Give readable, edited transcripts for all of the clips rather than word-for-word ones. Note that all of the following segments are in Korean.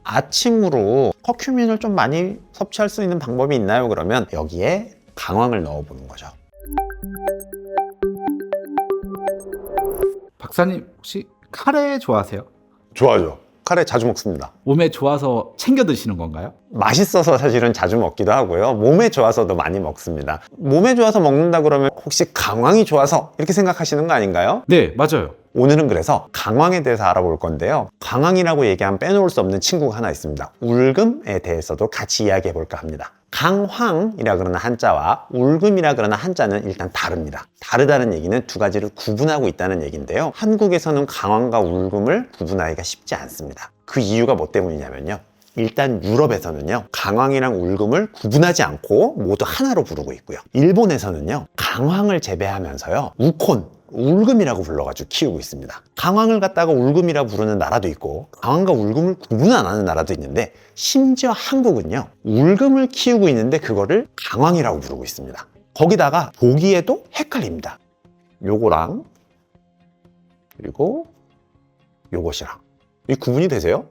아침으로 커큐민을 좀 많이 섭취할 수 있는 방법이 있나요? 그러면 여기에 강황을 넣어보는 거죠. 박사님 혹시 카레 좋아하세요? 좋아요. 카레 자주 먹습니다. 몸에 좋아서 챙겨 드시는 건가요? 맛있어서 사실은 자주 먹기도 하고요. 몸에 좋아서도 많이 먹습니다. 몸에 좋아서 먹는다 그러면 혹시 강황이 좋아서 이렇게 생각하시는 거 아닌가요? 네, 맞아요. 오늘은 그래서 강황에 대해서 알아볼 건데요. 강황이라고 얘기하면 빼놓을 수 없는 친구가 하나 있습니다. 울금에 대해서도 같이 이야기해 볼까 합니다. 강황이라 그러는 한자와 울금이라 그러는 한자는 일단 다릅니다. 다르다는 얘기는 두 가지를 구분하고 있다는 얘기인데요. 한국에서는 강황과 울금을 구분하기가 쉽지 않습니다. 그 이유가 뭐 때문이냐면요. 일단 유럽에서는요, 강황이랑 울금을 구분하지 않고 모두 하나로 부르고 있고요. 일본에서는요, 강황을 재배하면서요, 우콘, 울금이라고 불러가지고 키우고 있습니다. 강황을 갖다가 울금이라고 부르는 나라도 있고 강황과 울금을 구분 안 하는 나라도 있는데, 심지어 한국은요, 울금을 키우고 있는데 그거를 강황이라고 부르고 있습니다. 거기다가 보기에도 헷갈립니다. 요거랑 그리고 요것이랑 이 구분이 되세요?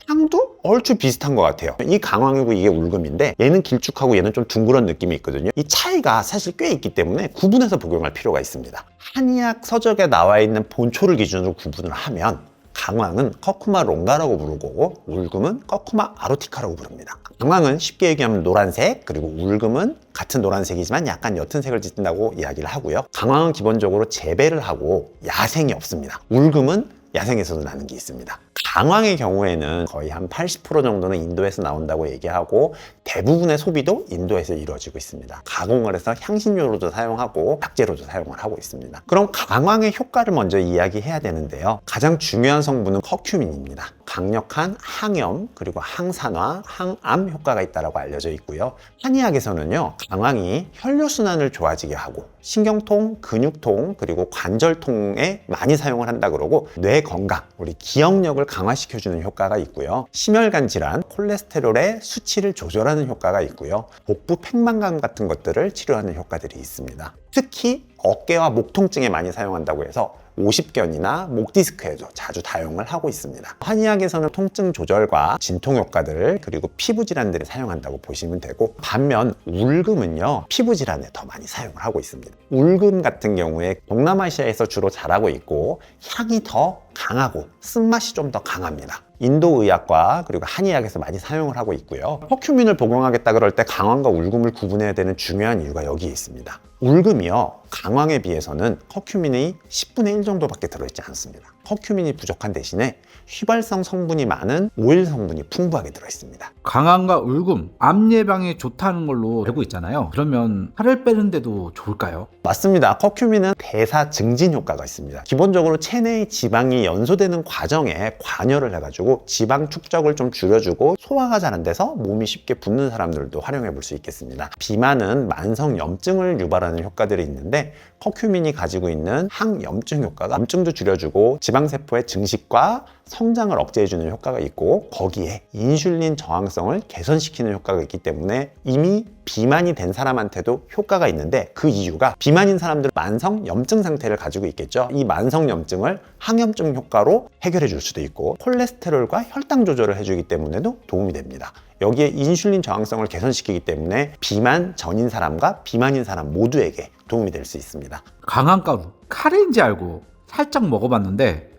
향도 얼추 비슷한 것 같아요. 이 강황이고 이게 울금인데 얘는 길쭉하고 얘는 좀 둥그런 느낌이 있거든요. 이 차이가 사실 꽤 있기 때문에 구분해서 복용할 필요가 있습니다. 한의학 서적에 나와 있는 본초를 기준으로 구분을 하면 강황은 커쿠마 롱가라고 부르고 울금은 커쿠마 아로티카라고 부릅니다. 강황은 쉽게 얘기하면 노란색, 그리고 울금은 같은 노란색이지만 약간 옅은 색을 띠는다고 이야기를 하고요. 강황은 기본적으로 재배를 하고 야생이 없습니다. 울금은 야생에서도 나는 게 있습니다. 강황의 경우에는 거의 한 80% 정도는 인도에서 나온다고 얘기하고 대부분의 소비도 인도에서 이루어지고 있습니다. 가공을 해서 향신료로도 사용하고 약재로도 사용을 하고 있습니다. 그럼 강황의 효과를 먼저 이야기해야 되는데요. 가장 중요한 성분은 커큐민입니다. 강력한 항염, 그리고 항산화, 항암 효과가 있다고 알려져 있고요. 한의학에서는요, 강황이 혈류순환을 좋아지게 하고 신경통, 근육통, 그리고 관절통에 많이 사용을 한다 그러고 뇌 건강, 우리 기억력을 강화시켜주는 효과가 있고요. 심혈관 질환, 콜레스테롤의 수치를 조절하는 효과가 있고요. 복부 팽만감 같은 것들을 치료하는 효과들이 있습니다. 특히 어깨와 목 통증에 많이 사용한다고 해서 오십견이나 목 디스크에도 자주 다용을 하고 있습니다. 한의학에서는 통증 조절과 진통 효과들, 그리고 피부 질환들을 사용한다고 보시면 되고, 반면 울금은요, 피부 질환에 더 많이 사용을 하고 있습니다. 울금 같은 경우에 동남아시아에서 주로 자라고 있고 향이 더 강하고 쓴맛이 좀 더 강합니다. 인도 의학과 그리고 한의학에서 많이 사용을 하고 있고요. 커큐민을 복용하겠다 그럴 때 강황과 울금을 구분해야 되는 중요한 이유가 여기에 있습니다. 울금이요, 강황에 비해서는 커큐민이 10분의 1 정도밖에 들어있지 않습니다. 커큐민이 부족한 대신에 휘발성 성분이 많은 오일 성분이 풍부하게 들어있습니다. 강황과 울금, 암 예방에 좋다는 걸로 알고 있잖아요. 그러면 살을 빼는데도 좋을까요? 맞습니다. 커큐민은 대사 증진 효과가 있습니다. 기본적으로 체내의 지방이 연소되는 과정에 관여를 해가지고 지방 축적을 좀 줄여주고 소화가 잘 안 돼서 몸이 쉽게 붓는 사람들도 활용해 볼 수 있겠습니다. 비만은 만성 염증을 유발하는 효과들이 있는데 커큐민이 가지고 있는 항염증 효과가 염증도 줄여주고 지방세포의 증식과 성장을 억제해주는 효과가 있고 거기에 인슐린 저항성을 개선시키는 효과가 있기 때문에 이미 비만이 된 사람한테도 효과가 있는데, 그 이유가 비만인 사람들은 만성 염증 상태를 가지고 있겠죠. 이 만성 염증을 항염증 효과로 해결해 줄 수도 있고 콜레스테롤과 혈당 조절을 해주기 때문에도 도움이 됩니다. 여기에 인슐린 저항성을 개선시키기 때문에 비만 전인 사람과 비만인 사람 모두에게 도움이 될 수 있습니다. 강황가루, 카레인지 알고 살짝 먹어봤는데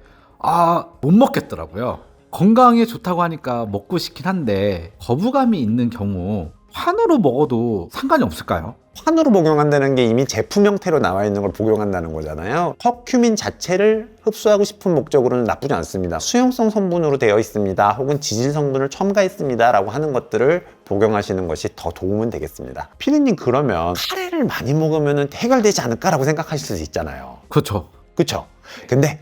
못 먹겠더라고요. 건강에 좋다고 하니까 먹고 싶긴 한데 거부감이 있는 경우 환으로 먹어도 상관이 없을까요? 환으로 복용한다는 게 이미 제품 형태로 나와 있는 걸 복용한다는 거잖아요. 커큐민 자체를 흡수하고 싶은 목적으로는 나쁘지 않습니다. 수용성 성분으로 되어 있습니다, 혹은 지질 성분을 첨가했습니다 라고 하는 것들을 복용하시는 것이 더 도움은 되겠습니다. 피디님, 그러면 카레를 많이 먹으면 해결되지 않을까라고 생각하실 수 있잖아요. 그렇죠. 그쵸? 근데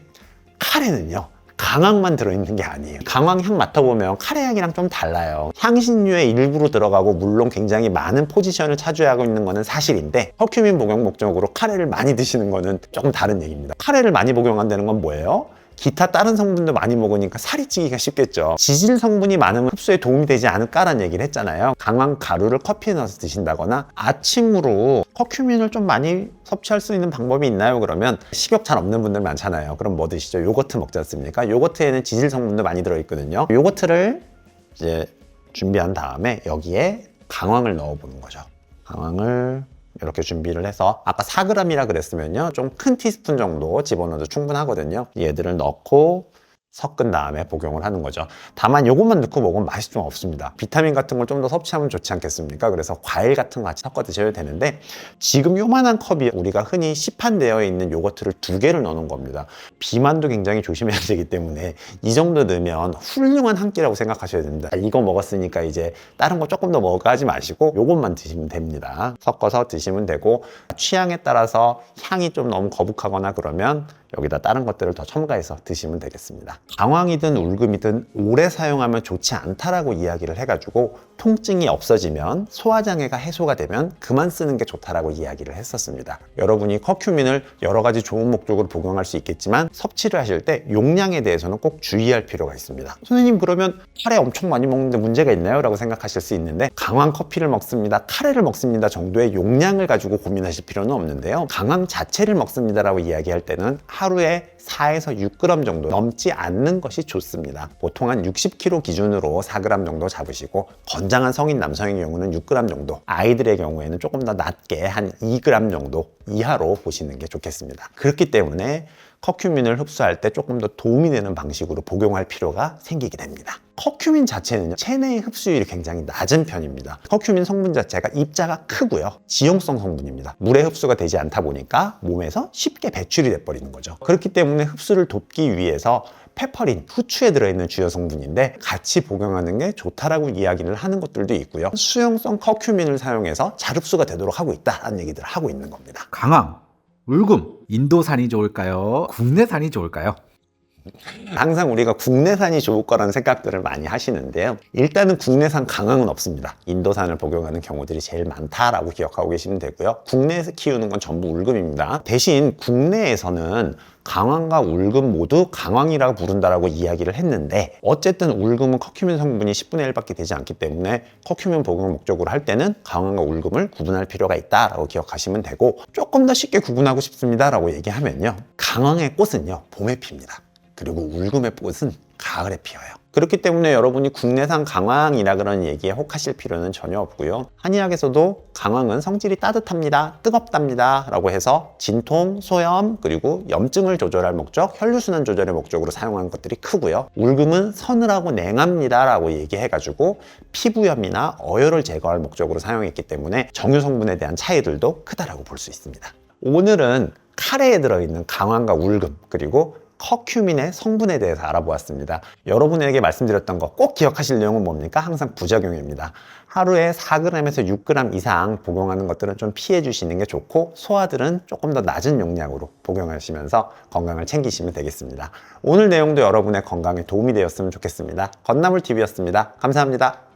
카레는요, 강황만 들어있는 게 아니에요. 강황 향 맡아보면 카레 향이랑 좀 달라요. 향신료의 일부로 들어가고 물론 굉장히 많은 포지션을 차지하고 있는 거는 사실인데, 커큐민 복용 목적으로 카레를 많이 드시는 거는 조금 다른 얘기입니다. 카레를 많이 복용한다는 건 뭐예요? 기타 다른 성분도 많이 먹으니까 살이 찌기가 쉽겠죠. 지질 성분이 많으면 흡수에 도움이 되지 않을까라는 얘기를 했잖아요. 강황 가루를 커피에 넣어서 드신다거나 아침으로 커큐민을 좀 많이 섭취할 수 있는 방법이 있나요? 그러면 식욕 잘 없는 분들 많잖아요. 그럼 뭐 드시죠? 요거트 먹지 않습니까? 요거트에는 지질 성분도 많이 들어있거든요. 요거트를 이제 준비한 다음에 여기에 강황을 넣어보는 거죠. 강황을 이렇게 준비를 해서 아까 4g이라 그랬으면요 좀 큰 티스푼 정도 집어넣어도 충분하거든요. 얘들을 넣고 섞은 다음에 복용을 하는 거죠. 다만 이것만 넣고 먹으면 맛이 좀 없습니다. 비타민 같은 걸 좀 더 섭취하면 좋지 않겠습니까? 그래서 과일 같은 거 같이 섞어 드셔도 되는데 지금 요만한 컵이 우리가 흔히 시판되어 있는 요거트를 2개를 넣는 겁니다. 비만도 굉장히 조심해야 되기 때문에 이 정도 넣으면 훌륭한 한 끼라고 생각하셔야 됩니다. 이거 먹었으니까 이제 다른 거 조금 더 먹어 하지 마시고 요것만 드시면 됩니다. 섞어서 드시면 되고 취향에 따라서 향이 좀 너무 거북하거나 그러면 여기다 다른 것들을 더 첨가해서 드시면 되겠습니다. 강황이든 울금이든 오래 사용하면 좋지 않다라고 이야기를 해가지고 통증이 없어지면 소화장애가 해소가 되면 그만 쓰는 게 좋다라고 이야기를 했었습니다. 여러분이 커큐민을 여러 가지 좋은 목적으로 복용할 수 있겠지만 섭취를 하실 때 용량에 대해서는 꼭 주의할 필요가 있습니다. 선생님 그러면 카레 엄청 많이 먹는데 문제가 있나요? 라고 생각하실 수 있는데 강황 커피를 먹습니다, 카레를 먹습니다 정도의 용량을 가지고 고민하실 필요는 없는데요. 강황 자체를 먹습니다라고 이야기할 때는 하루에 4에서 6g 정도 넘지 않는 것이 좋습니다. 보통 한 60kg 기준으로 4g 정도 잡으시고 건장한 성인 남성의 경우는 6g 정도, 아이들의 경우에는 조금 더 낮게 한 2g 정도 이하로 보시는 게 좋겠습니다. 그렇기 때문에 커큐민을 흡수할 때 조금 더 도움이 되는 방식으로 복용할 필요가 생기게 됩니다. 커큐민 자체는 체내의 흡수율이 굉장히 낮은 편입니다. 커큐민 성분 자체가 입자가 크고요. 지용성 성분입니다. 물에 흡수가 되지 않다 보니까 몸에서 쉽게 배출이 돼버리는 거죠. 그렇기 때문에 흡수를 돕기 위해서 페퍼린, 후추에 들어있는 주요 성분인데 같이 복용하는 게 좋다라고 이야기를 하는 것들도 있고요. 수용성 커큐민을 사용해서 잘 흡수가 되도록 하고 있다는 얘기들을 하고 있는 겁니다. 강황, 울금, 인도산이 좋을까요? 국내산이 좋을까요? 항상 우리가 국내산이 좋을 거라는 생각들을 많이 하시는데요. 일단은 국내산 강황은 없습니다. 인도산을 복용하는 경우들이 제일 많다라고 기억하고 계시면 되고요. 국내에서 키우는 건 전부 울금입니다. 대신 국내에서는 강황과 울금 모두 강황이라고 부른다라고 이야기를 했는데 어쨌든 울금은 커큐민 성분이 10분의 1밖에 되지 않기 때문에 커큐민 복용 목적으로 할 때는 강황과 울금을 구분할 필요가 있다라고 기억하시면 되고 조금 더 쉽게 구분하고 싶습니다라고 얘기하면요. 강황의 꽃은요 봄에 핍니다. 그리고 울금의 꽃은 가을에 피어요. 그렇기 때문에 여러분이 국내산 강황이라 그런 얘기에 혹하실 필요는 전혀 없고요. 한의학에서도 강황은 성질이 따뜻합니다, 뜨겁답니다 라고 해서 진통, 소염, 그리고 염증을 조절할 목적, 혈류순환 조절의 목적으로 사용하는 것들이 크고요. 울금은 서늘하고 냉합니다 라고 얘기해가지고 피부염이나 어혈을 제거할 목적으로 사용했기 때문에 정유 성분에 대한 차이들도 크다라고 볼 수 있습니다. 오늘은 카레에 들어있는 강황과 울금 그리고 커큐민의 성분에 대해서 알아보았습니다. 여러분에게 말씀드렸던 거 꼭 기억하실 내용은 뭡니까? 항상 부작용입니다. 하루에 4g에서 6g 이상 복용하는 것들은 좀 피해 주시는 게 좋고 소화들은 조금 더 낮은 용량으로 복용하시면서 건강을 챙기시면 되겠습니다. 오늘 내용도 여러분의 건강에 도움이 되었으면 좋겠습니다. 건나물TV였습니다. 감사합니다.